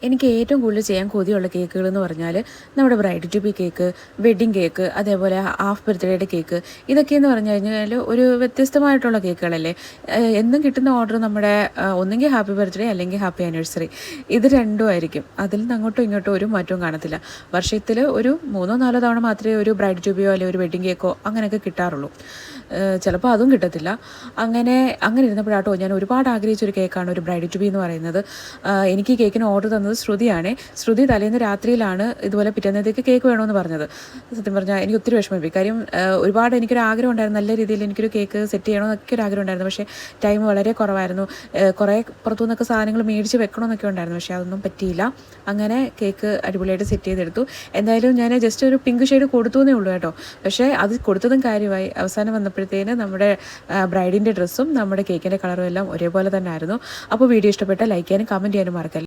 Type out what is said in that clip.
എനിക്ക് ഏറ്റവും കൂടുതൽ ചെയ്യാൻ കൊതിയുള്ള കേക്കുകൾ എന്ന് പറഞ്ഞാൽ നമ്മുടെ bride to be cake, wedding cake, അതേപോലെ ഹാഫ് ബർത്ത്ഡേയുടെ കേക്ക്. ഇതൊക്കെയെന്ന് പറഞ്ഞു കഴിഞ്ഞാൽ ഒരു വ്യത്യസ്തമായിട്ടുള്ള കേക്കുകളല്ലേ. എന്നും കിട്ടുന്ന ഓർഡർ നമ്മുടെ ഒന്നെങ്കിൽ ഹാപ്പി ബർത്ത്ഡേ അല്ലെങ്കിൽ ഹാപ്പി ആനിവേഴ്സറി, ഇത് രണ്ടും ആയിരിക്കും. അതിൽ നിന്ന് അങ്ങോട്ടും ഇങ്ങോട്ടും ഒരു മാറ്റവും കാണത്തില്ല. വർഷത്തിൽ ഒരു 3-4 തവണ മാത്രമേ ഒരു ബ്രൈഡ് ടു ബിയോ അല്ലെങ്കിൽ ഒരു വെഡ്ഡിങ് കേക്കോ അങ്ങനെയൊക്കെ കിട്ടാറുള്ളൂ. ചിലപ്പോൾ അതും കിട്ടത്തില്ല. അങ്ങനെ ഇരുന്നപ്പോഴാട്ടോ ഞാൻ ഒരുപാട് ആഗ്രഹിച്ചൊരു കേക്കാണ് ഒരു ബ്രൈഡ് ടു ബി എന്ന് പറയുന്നത്. എനിക്ക് ഈ കേക്കിന് ഓർഡർ തന്നത് ശ്രുതിയാണ്. ശ്രുതി തലേന്ന് രാത്രിയിലാണ് ഇതുപോലെ പിറ്റേന്നത്തേക്ക് കേക്ക് വേണമെന്ന് പറഞ്ഞത്. സത്യം പറഞ്ഞാൽ എനിക്ക് ഒത്തിരി വിഷമമായി. കാര്യം ഒരുപാട് എനിക്കൊരു ആഗ്രഹം ഉണ്ടായിരുന്നു, നല്ല രീതിയിൽ എനിക്കൊരു കേക്ക് സെറ്റ് ചെയ്യണമെന്നൊക്കെ ഒരു ആഗ്രഹം ഉണ്ടായിരുന്നു. പക്ഷേ ടൈം വളരെ കുറവായിരുന്നു. കുറേ പുറത്തുനിന്നൊക്കെ സാധനങ്ങൾ മേടിച്ച് വെക്കണമെന്നൊക്കെ ഉണ്ടായിരുന്നു. പക്ഷേ അതൊന്നും പറ്റിയില്ല. അങ്ങനെ കേക്ക് അടിപൊളിയായിട്ട് സെറ്റ് ചെയ്തെടുത്തു. എന്തായാലും ഞാൻ ജസ്റ്റ് ഒരു പിങ്ക് ഷെയ്ഡ് കൊടുത്തു എന്നേ ഉള്ളൂ കേട്ടോ. പക്ഷേ അത് കൊടുത്തതും കാര്യമായി. അവസാനം വന്നപ്പോഴത്തേന് നമ്മുടെ ബ്രൈഡിൻ്റെ ഡ്രസ്സും നമ്മുടെ കേക്കിൻ്റെ കളറും എല്ലാം ഒരേപോലെ തന്നെ ആയിരുന്നു. അപ്പോൾ വീഡിയോ ഇഷ്ടപ്പെട്ടാൽ ലൈക്ക് ചെയ്യാനും കമൻറ്റ് ചെയ്യാനും മറക്കല്ല.